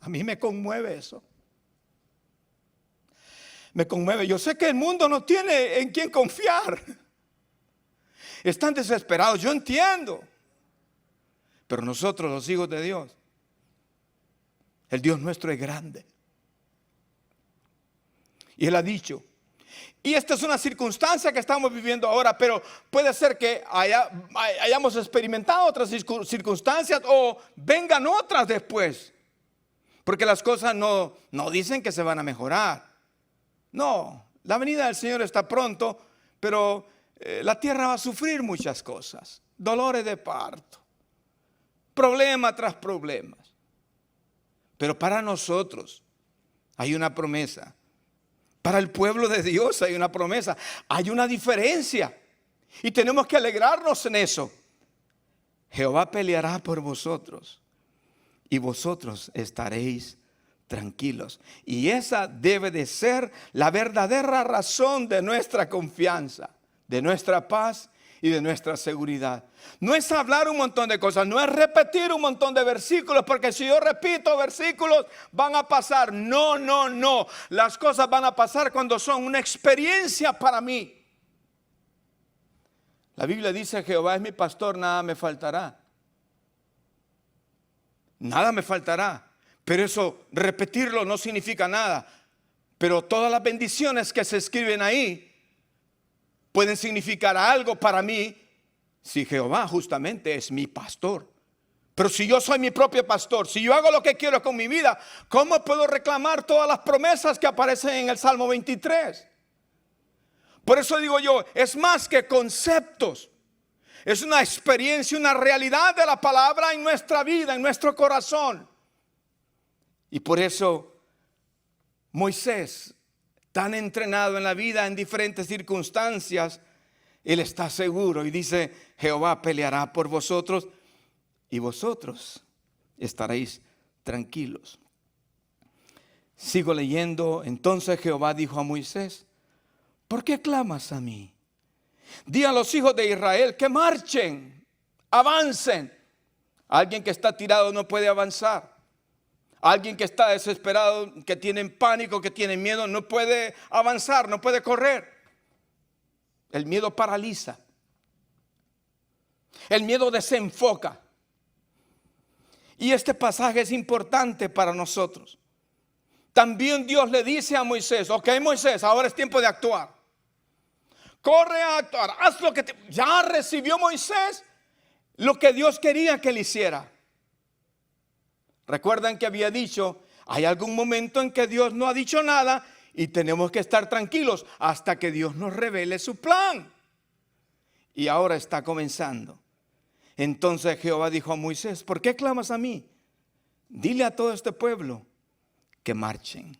A mí me conmueve eso. Me conmueve. Yo sé que el mundo no tiene en quién confiar. Están desesperados, yo entiendo. Pero nosotros, los hijos de Dios, el Dios nuestro es grande. Y Él ha dicho, y esta es una circunstancia que estamos viviendo ahora, pero puede ser que hayamos experimentado otras circunstancias o vengan otras después. Porque las cosas no dicen que se van a mejorar. No, la venida del Señor está pronto, pero la tierra va a sufrir muchas cosas. Dolores de parto, problema tras problemas. Pero para nosotros hay una promesa. Para el pueblo de Dios hay una promesa. Hay una diferencia. Y tenemos que alegrarnos en eso. Jehová peleará por vosotros y vosotros estaréis tranquilos. Y esa debe de ser la verdadera razón de nuestra confianza, de nuestra paz y de nuestra seguridad. No es hablar un montón de cosas, no es repetir un montón de versículos, porque si yo repito versículos van a pasar. No. Las cosas van a pasar cuando son una experiencia para mí. La Biblia dice: Jehová es mi pastor, nada me faltará. Nada me faltará. Pero eso, repetirlo no significa nada. Pero todas las bendiciones que se escriben ahí pueden significar algo para mí si Jehová justamente es mi pastor. Pero si yo soy mi propio pastor, si yo hago lo que quiero con mi vida, ¿cómo puedo reclamar todas las promesas que aparecen en el Salmo 23? Por eso digo yo, es más que conceptos. Es una experiencia, una realidad de la palabra en nuestra vida, en nuestro corazón. Y por eso Moisés, tan entrenado en la vida en diferentes circunstancias, él está seguro y dice: Jehová peleará por vosotros y vosotros estaréis tranquilos. Sigo leyendo. Entonces Jehová dijo a Moisés: ¿por qué clamas a mí? Di a los hijos de Israel que marchen, avancen. Alguien que está tirado no puede avanzar. Alguien que está desesperado, que tiene pánico, que tiene miedo, no puede avanzar, no puede correr. El miedo paraliza. El miedo desenfoca. Y este pasaje es importante para nosotros. También Dios le dice a Moisés: ok, Moisés, ahora es tiempo de actuar. Corre a actuar, haz lo que ya recibió Moisés lo que Dios quería que él hiciera. Recuerdan que había dicho, hay algún momento en que Dios no ha dicho nada y tenemos que estar tranquilos hasta que Dios nos revele su plan. Y ahora está comenzando. Entonces Jehová dijo a Moisés: ¿por qué clamas a mí? Dile a todo este pueblo que marchen.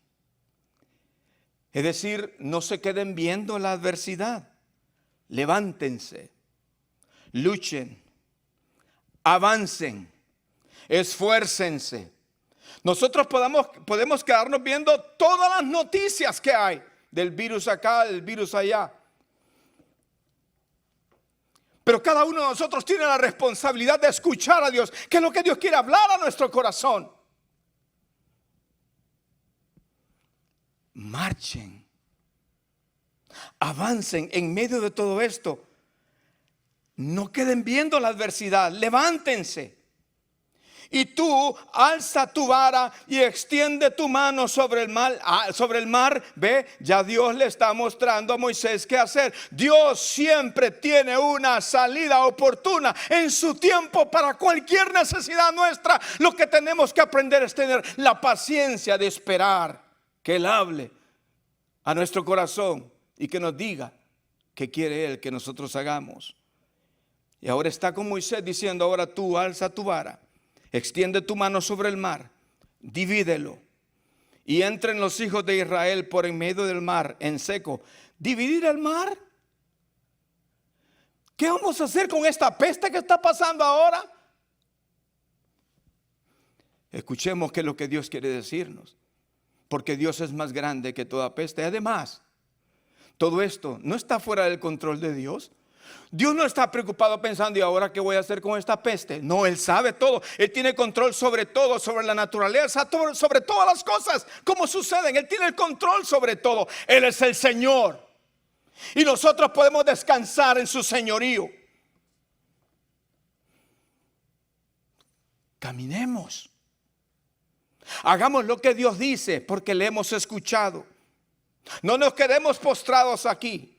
Es decir, no se queden viendo la adversidad. Levántense, luchen, avancen, esfuércense. Nosotros podemos quedarnos viendo todas las noticias que hay del virus acá, del virus allá. Pero cada uno de nosotros tiene la responsabilidad de escuchar a Dios, que es lo que Dios quiere hablar a nuestro corazón. Marchen, avancen en medio de todo esto. No queden viendo la adversidad, levántense. Y tú alza tu vara y extiende tu mano sobre el mar. Ve, ya Dios le está mostrando a Moisés qué hacer. Dios siempre tiene una salida oportuna en su tiempo para cualquier necesidad nuestra. Lo que tenemos que aprender es tener la paciencia de esperar que Él hable a nuestro corazón y que nos diga qué quiere Él que nosotros hagamos. Y ahora está con Moisés diciendo: ahora tú alza tu vara, extiende tu mano sobre el mar, divídelo, y entren los hijos de Israel por en medio del mar en seco. ¿Dividir el mar? ¿Qué vamos a hacer con esta peste que está pasando ahora? Escuchemos qué es lo que Dios quiere decirnos, porque Dios es más grande que toda peste. Además, todo esto no está fuera del control de Dios. Dios no está preocupado pensando: ¿y ahora qué voy a hacer con esta peste? No, Él sabe todo. Él tiene control sobre todo, sobre la naturaleza, sobre todas las cosas, como suceden. Él tiene el control sobre todo. Él es el Señor. Y nosotros podemos descansar en su señorío. Caminemos. Hagamos lo que Dios dice, porque le hemos escuchado. No nos quedemos postrados aquí.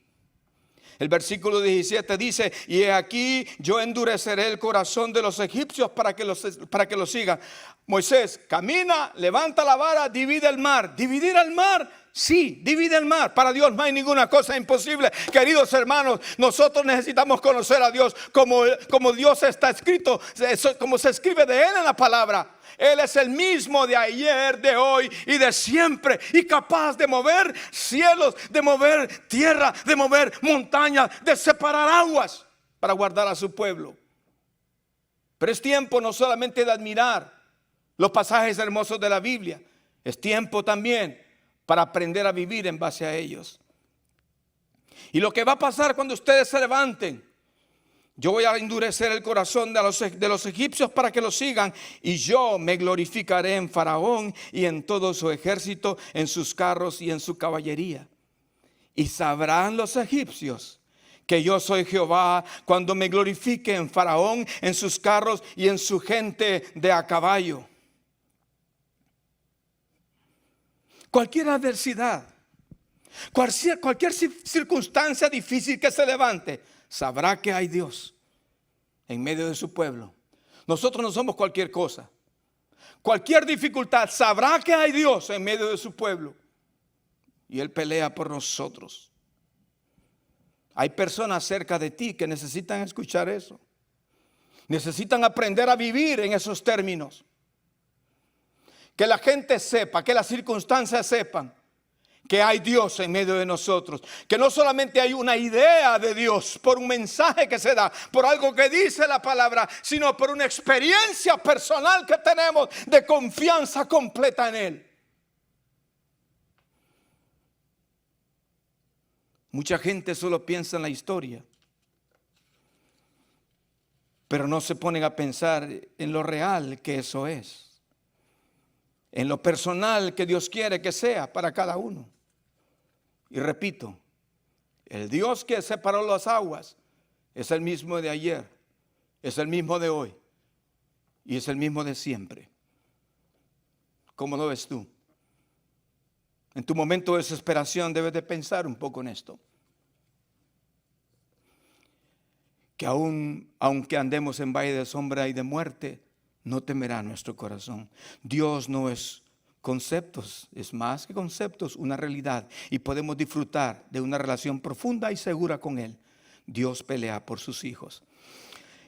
El versículo 17 dice: y he aquí yo endureceré el corazón de los egipcios para que los sigan. Moisés, camina, levanta la vara, divide el mar. ¿Dividir el mar? Sí, divide el mar. Para Dios no hay ninguna cosa imposible. Queridos hermanos, nosotros necesitamos conocer a Dios como Dios está escrito, como se escribe de Él en la palabra. Él es el mismo de ayer, de hoy y de siempre, y capaz de mover cielos, de mover tierra, de mover montañas, de separar aguas para guardar a su pueblo. Pero es tiempo no solamente de admirar los pasajes hermosos de la Biblia, es tiempo también para aprender a vivir en base a ellos. Y lo que va a pasar cuando ustedes se levanten: yo voy a endurecer el corazón de los egipcios para que los sigan, y yo me glorificaré en Faraón y en todo su ejército, en sus carros y en su caballería. Y sabrán los egipcios que yo soy Jehová cuando me glorifique en Faraón, en sus carros y en su gente de a caballo. Cualquier adversidad, cualquier circunstancia difícil que se levante, sabrá que hay Dios en medio de su pueblo. Nosotros no somos cualquier cosa. Cualquier dificultad, sabrá que hay Dios en medio de su pueblo. Y Él pelea por nosotros. Hay personas cerca de ti que necesitan escuchar eso. Necesitan aprender a vivir en esos términos. Que la gente sepa, que las circunstancias sepan que hay Dios en medio de nosotros, que no solamente hay una idea de Dios por un mensaje que se da, por algo que dice la palabra, sino por una experiencia personal que tenemos de confianza completa en Él. Mucha gente solo piensa en la historia, pero no se ponen a pensar en lo real que eso es, en lo personal que Dios quiere que sea para cada uno. Y repito, el Dios que separó las aguas es el mismo de ayer, es el mismo de hoy y es el mismo de siempre. ¿Cómo lo ves tú? En tu momento de desesperación debes de pensar un poco en esto. Que aunque andemos en valle de sombra y de muerte, no temerá nuestro corazón. Dios no es conceptos, es más que conceptos, una realidad. Y podemos disfrutar de una relación profunda y segura con Él. Dios pelea por sus hijos.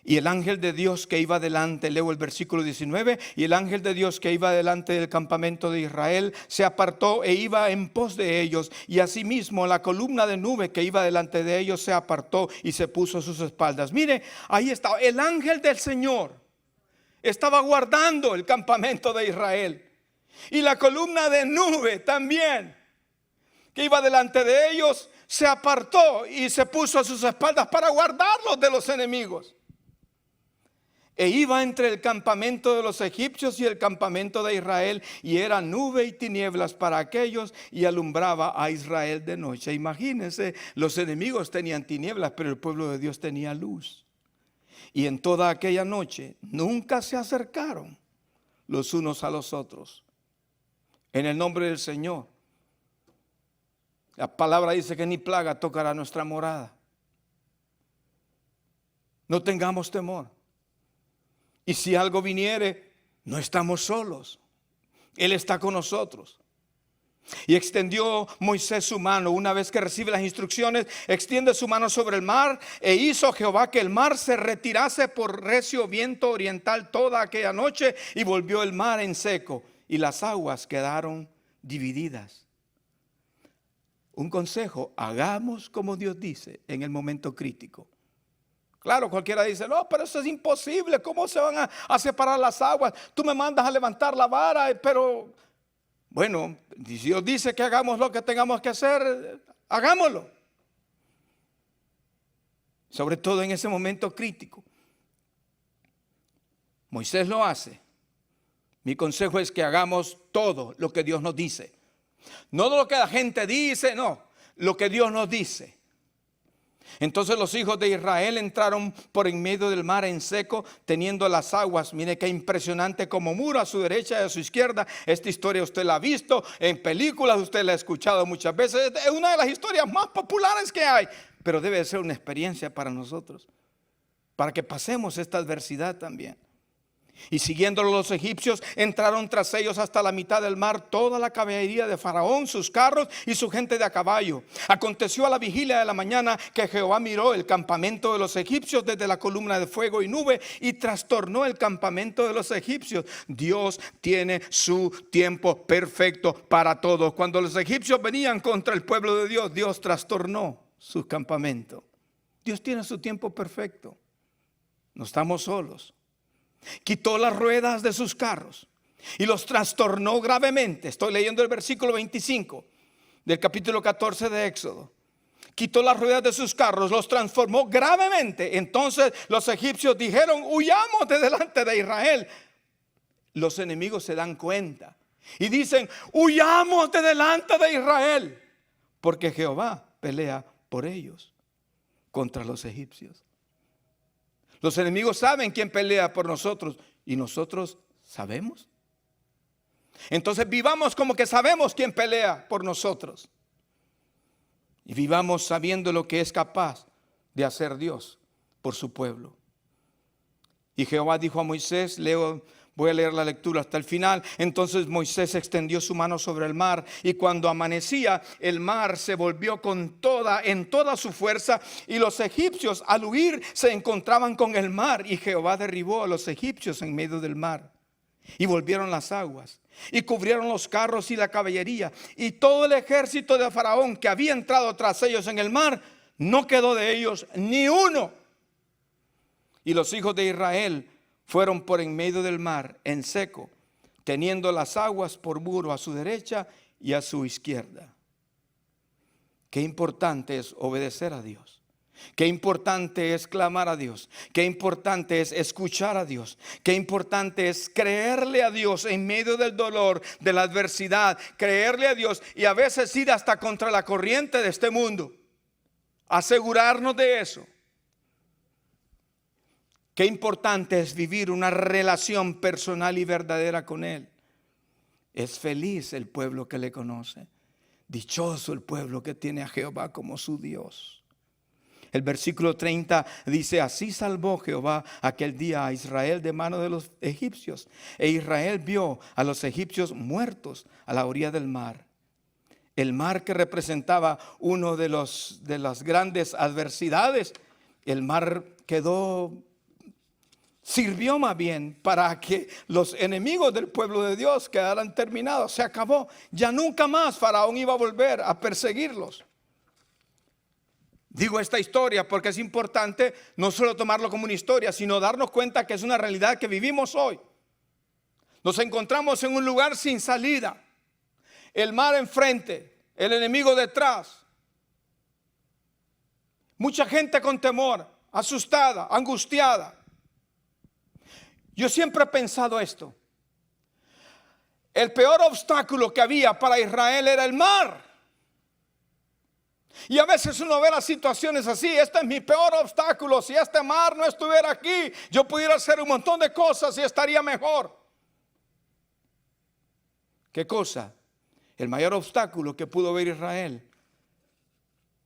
Y el ángel de Dios que iba delante, leo el versículo 19, y el ángel de Dios que iba delante del campamento de Israel se apartó e iba en pos de ellos. Y asimismo la columna de nube que iba delante de ellos se apartó y se puso a sus espaldas. Mire, ahí está, el ángel del Señor estaba guardando el campamento de Israel. Y la columna de nube también, que iba delante de ellos, se apartó y se puso a sus espaldas para guardarlos de los enemigos. E iba entre el campamento de los egipcios y el campamento de Israel, y era nube y tinieblas para aquellos, y alumbraba a Israel de noche. Imagínense, los enemigos tenían tinieblas, pero el pueblo de Dios tenía luz. Y en toda aquella noche nunca se acercaron los unos a los otros. En el nombre del Señor, la palabra dice que ni plaga tocará nuestra morada. No tengamos temor. Y si algo viniere, no estamos solos. Él está con nosotros. Y extendió Moisés su mano. Una vez que recibe las instrucciones, extiende su mano sobre el mar. E hizo Jehová que el mar se retirase por recio viento oriental toda aquella noche. Y volvió el mar en seco. Y las aguas quedaron divididas. Un consejo: hagamos como Dios dice en el momento crítico. Claro, cualquiera dice, no, pero eso es imposible. ¿Cómo se van a separar las aguas? Tú me mandas a levantar la vara, pero bueno, si Dios dice que hagamos lo que tengamos que hacer, hagámoslo. Sobre todo en ese momento crítico. Moisés lo hace. Mi consejo es que hagamos todo lo que Dios nos dice. No lo que la gente dice, no, lo que Dios nos dice. Entonces los hijos de Israel entraron por en medio del mar en seco, teniendo las aguas, mire qué impresionante, como muro a su derecha y a su izquierda. Esta historia usted la ha visto en películas, usted la ha escuchado muchas veces. Es una de las historias más populares que hay, pero debe ser una experiencia para nosotros, para que pasemos esta adversidad también. Y siguiéndolo los egipcios, entraron tras ellos hasta la mitad del mar toda la caballería de Faraón, sus carros y su gente de a caballo. Aconteció a la vigilia de la mañana que Jehová miró el campamento de los egipcios desde la columna de fuego y nube, y trastornó el campamento de los egipcios. Dios tiene su tiempo perfecto para todos. Cuando los egipcios venían contra el pueblo de Dios, Dios trastornó su campamento. Dios tiene su tiempo perfecto. No estamos solos. Quitó las ruedas de sus carros y los trastornó gravemente. Estoy leyendo el versículo 25 del capítulo 14 de Éxodo. Quitó las ruedas de sus carros, los transformó gravemente. Entonces los egipcios dijeron, huyamos de delante de Israel. Los enemigos se dan cuenta y dicen, huyamos de delante de Israel, porque Jehová pelea por ellos contra los egipcios. Los enemigos saben quién pelea por nosotros, y nosotros sabemos. Entonces vivamos como que sabemos quién pelea por nosotros, y vivamos sabiendo lo que es capaz de hacer Dios por su pueblo. Y Jehová dijo a Moisés, voy a leer la lectura hasta el final. Entonces Moisés extendió su mano sobre el mar, y cuando amanecía el mar se volvió en toda su fuerza, y los egipcios al huir se encontraban con el mar, y Jehová derribó a los egipcios en medio del mar. Y volvieron las aguas y cubrieron los carros y la caballería, y todo el ejército de Faraón que había entrado tras ellos en el mar, no quedó de ellos ni uno. Y los hijos de Israel fueron por en medio del mar en seco, teniendo las aguas por muro a su derecha y a su izquierda. Qué importante es obedecer a Dios. Qué importante es clamar a Dios. Qué importante es escuchar a Dios. Qué importante es creerle a Dios en medio del dolor, de la adversidad. Creerle a Dios y a veces ir hasta contra la corriente de este mundo. Asegurarnos de eso. Qué importante es vivir una relación personal y verdadera con Él. Es feliz el pueblo que le conoce. Dichoso el pueblo que tiene a Jehová como su Dios. El versículo 30 dice: así salvó Jehová aquel día a Israel de mano de los egipcios. E Israel vio a los egipcios muertos a la orilla del mar. El mar, que representaba uno de las grandes adversidades, el mar sirvió más bien para que los enemigos del pueblo de Dios quedaran terminados. Se acabó. Ya nunca más Faraón iba a volver a perseguirlos. Digo esta historia porque es importante no solo tomarlo como una historia, sino darnos cuenta que es una realidad que vivimos hoy. Nos encontramos en un lugar sin salida. El mar enfrente, el enemigo detrás. Mucha gente con temor, asustada, angustiada. Yo siempre he pensado esto. El peor obstáculo que había para Israel era el mar. Y a veces uno ve las situaciones así: este es mi peor obstáculo. Si este mar no estuviera aquí, yo pudiera hacer un montón de cosas y estaría mejor. ¿Qué cosa? El mayor obstáculo que pudo ver Israel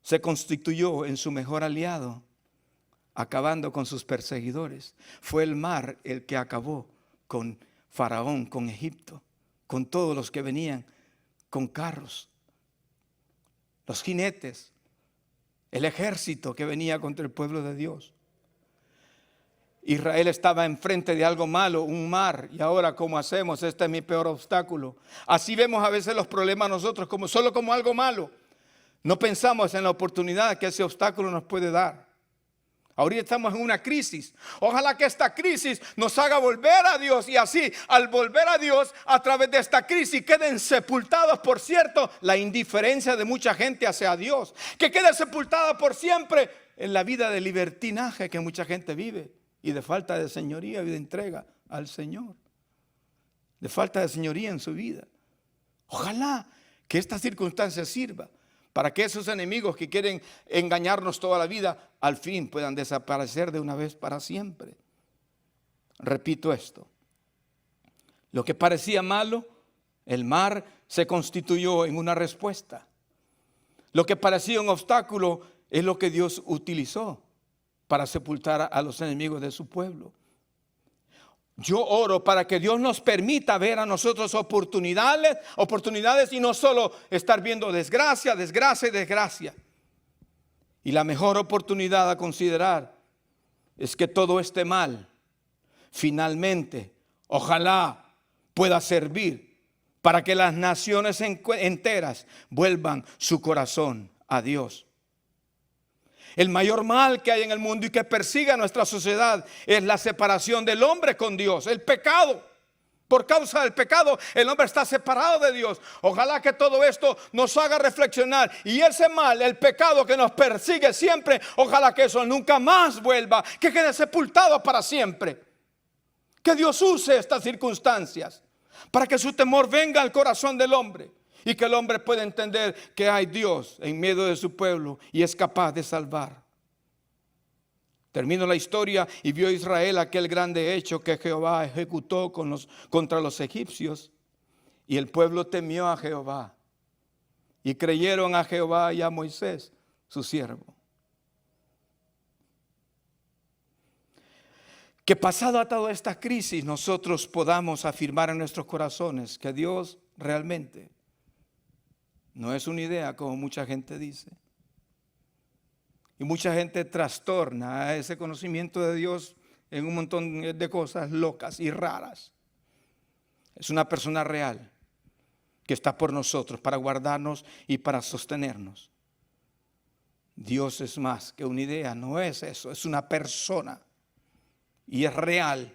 se constituyó en su mejor aliado, acabando con sus perseguidores. Fue el mar el que acabó con Faraón, con Egipto, con todos los que venían con carros, los jinetes, el ejército que venía contra el pueblo de Dios. Israel estaba enfrente de algo malo, un mar. Y ahora, ¿cómo hacemos? Este es mi peor obstáculo. Así vemos a veces los problemas nosotros, solo como algo malo. No pensamos en la oportunidad que ese obstáculo nos puede dar. Ahorita estamos en una crisis. Ojalá que esta crisis nos haga volver a Dios. Y así, al volver a Dios, a través de esta crisis, queden sepultados, por cierto, la indiferencia de mucha gente hacia Dios. Que quede sepultada por siempre en la vida de libertinaje que mucha gente vive. Y de falta de señoría y de entrega al Señor. De falta de señoría en su vida. Ojalá que esta circunstancia sirva para que esos enemigos que quieren engañarnos toda la vida, al fin puedan desaparecer de una vez para siempre. Repito esto: lo que parecía malo, el mar se constituyó en una respuesta. Lo que parecía un obstáculo es lo que Dios utilizó para sepultar a los enemigos de su pueblo. Yo oro para que Dios nos permita ver a nosotros oportunidades y no solo estar viendo desgracia, desgracia y desgracia. Y la mejor oportunidad a considerar es que todo este mal finalmente, ojalá, pueda servir para que las naciones enteras vuelvan su corazón a Dios. El mayor mal que hay en el mundo y que persigue a nuestra sociedad es la separación del hombre con Dios, el pecado. Por causa del pecado, el hombre está separado de Dios. Ojalá que todo esto nos haga reflexionar. Y ese mal, el pecado que nos persigue siempre, ojalá que eso nunca más vuelva, que quede sepultado para siempre. Que Dios use estas circunstancias para que su temor venga al corazón del hombre. Y que el hombre pueda entender que hay Dios en medio de su pueblo y es capaz de salvar. Terminó la historia y vio Israel aquel grande hecho que Jehová ejecutó contra los egipcios. Y el pueblo temió a Jehová. Y creyeron a Jehová y a Moisés, su siervo. Que pasado a toda esta crisis nosotros podamos afirmar en nuestros corazones que Dios realmente no es una idea como mucha gente dice. Y mucha gente trastorna ese conocimiento de Dios en un montón de cosas locas y raras. Es una persona real que está por nosotros para guardarnos y para sostenernos. Dios es más que una idea, no es eso, es una persona. Y es real.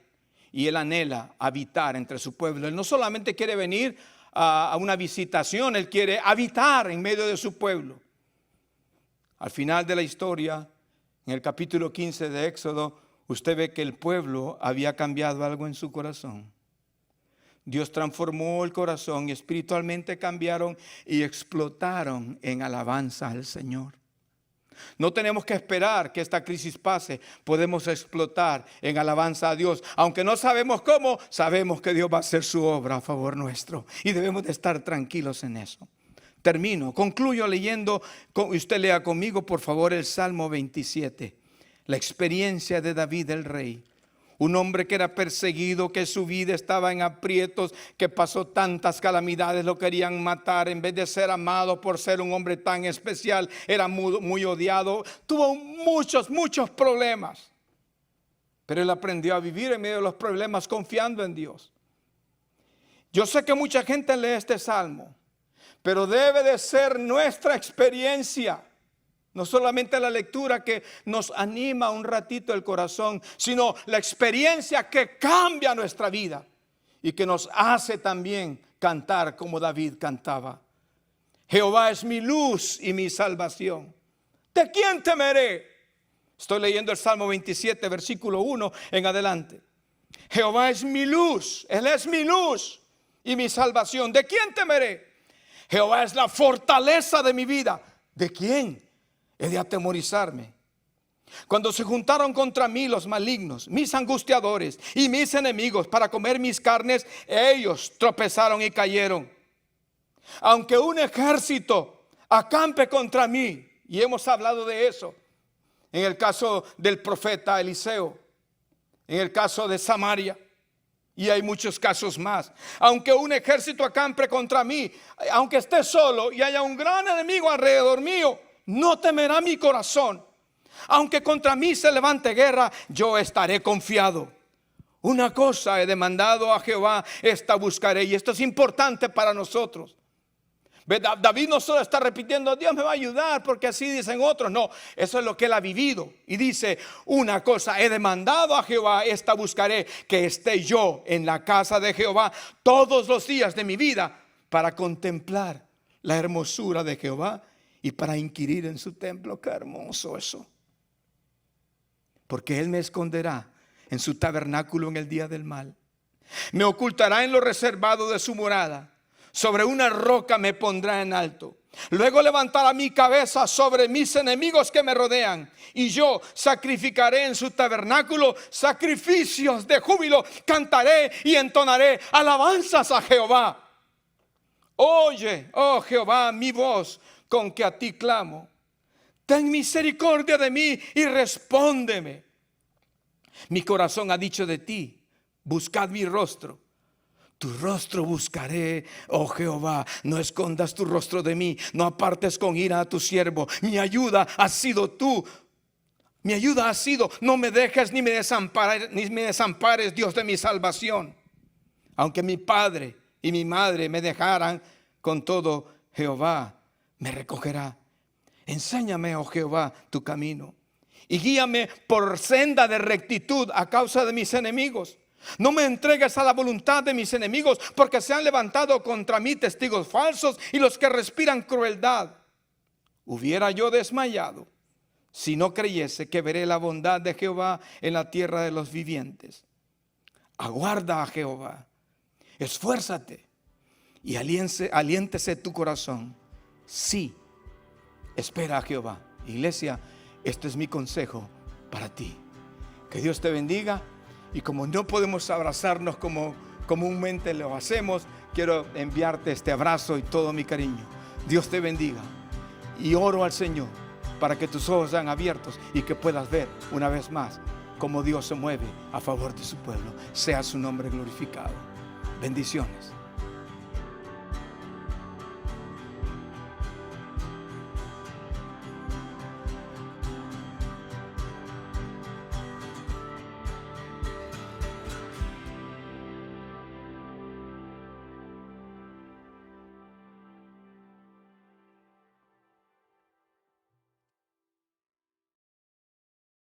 Y Él anhela habitar entre su pueblo. Él no solamente quiere venir a una visitación, Él quiere habitar en medio de su pueblo. Al final de la historia, en el capítulo 15 de Éxodo, usted ve que el pueblo había cambiado algo en su corazón. Dios transformó el corazón y espiritualmente cambiaron y explotaron en alabanza al Señor. No tenemos que esperar que esta crisis pase, podemos explotar en alabanza a Dios. Aunque no sabemos cómo, sabemos que Dios va a hacer su obra a favor nuestro y debemos de estar tranquilos en eso. Termino, concluyo leyendo, usted lea conmigo por favor el Salmo 27, la experiencia de David el rey. Un hombre que era perseguido, que su vida estaba en aprietos, que pasó tantas calamidades, lo querían matar. En vez de ser amado por ser un hombre tan especial, era muy odiado. Tuvo muchos problemas. Pero él aprendió a vivir en medio de los problemas confiando en Dios. Yo sé que mucha gente lee este salmo, pero debe de ser nuestra experiencia. No solamente la lectura que nos anima un ratito el corazón, sino la experiencia que cambia nuestra vida y que nos hace también cantar como David cantaba. Jehová es mi luz y mi salvación. ¿De quién temeré? Estoy leyendo el Salmo 27, versículo 1 en adelante. Jehová es mi luz, Él es mi luz y mi salvación. ¿De quién temeré? Jehová es la fortaleza de mi vida. ¿De quién he de atemorizarme? Cuando se juntaron contra mí los malignos, mis angustiadores y mis enemigos para comer mis carnes, ellos tropezaron y cayeron. Aunque un ejército acampe contra mí, y hemos hablado de eso en el caso del profeta Eliseo, en el caso de Samaria, y hay muchos casos más. Aunque un ejército acampe contra mí, aunque esté solo y haya un gran enemigo alrededor mío, no temerá mi corazón. Aunque contra mí se levante guerra, yo estaré confiado. Una cosa he demandado a Jehová, esta buscaré. Y esto es importante para nosotros. David no solo está repitiendo, Dios me va a ayudar porque así dicen otros. No, eso es lo que él ha vivido. Y dice, una cosa he demandado a Jehová, esta buscaré, que esté yo en la casa de Jehová todos los días de mi vida para contemplar la hermosura de Jehová y para inquirir en su templo. Qué hermoso eso. Porque Él me esconderá en su tabernáculo en el día del mal. Me ocultará en lo reservado de su morada. Sobre una roca me pondrá en alto. Luego levantará mi cabeza sobre mis enemigos que me rodean. Y yo sacrificaré en su tabernáculo sacrificios de júbilo. Cantaré y entonaré alabanzas a Jehová. Oye, oh Jehová, mi voz con que a ti clamo. Ten misericordia de mí y respóndeme. Mi corazón ha dicho de ti, buscad mi rostro. Tu rostro buscaré, oh Jehová, no escondas tu rostro de mí, no apartes con ira a tu siervo. Mi ayuda ha sido tú. Mi ayuda ha sido, no me dejes ni me desampares, Dios de mi salvación. Aunque mi padre y mi madre me dejaran, con todo Jehová me recogerá. Enséñame, oh Jehová, tu camino y guíame por senda de rectitud a causa de mis enemigos. No me entregues a la voluntad de mis enemigos, porque se han levantado contra mí testigos falsos y los que respiran crueldad. Hubiera yo desmayado si no creyese que veré la bondad de Jehová en la tierra de los vivientes. Aguarda a Jehová, esfuérzate y aliéntese tu corazón. Sí, espera a Jehová. Iglesia, este es mi consejo para ti. Que Dios te bendiga. Y como no podemos abrazarnos como comúnmente lo hacemos, quiero enviarte este abrazo y todo mi cariño. Dios te bendiga. Y oro al Señor para que tus ojos sean abiertos y que puedas ver una vez más cómo Dios se mueve a favor de su pueblo. Sea su nombre glorificado. Bendiciones.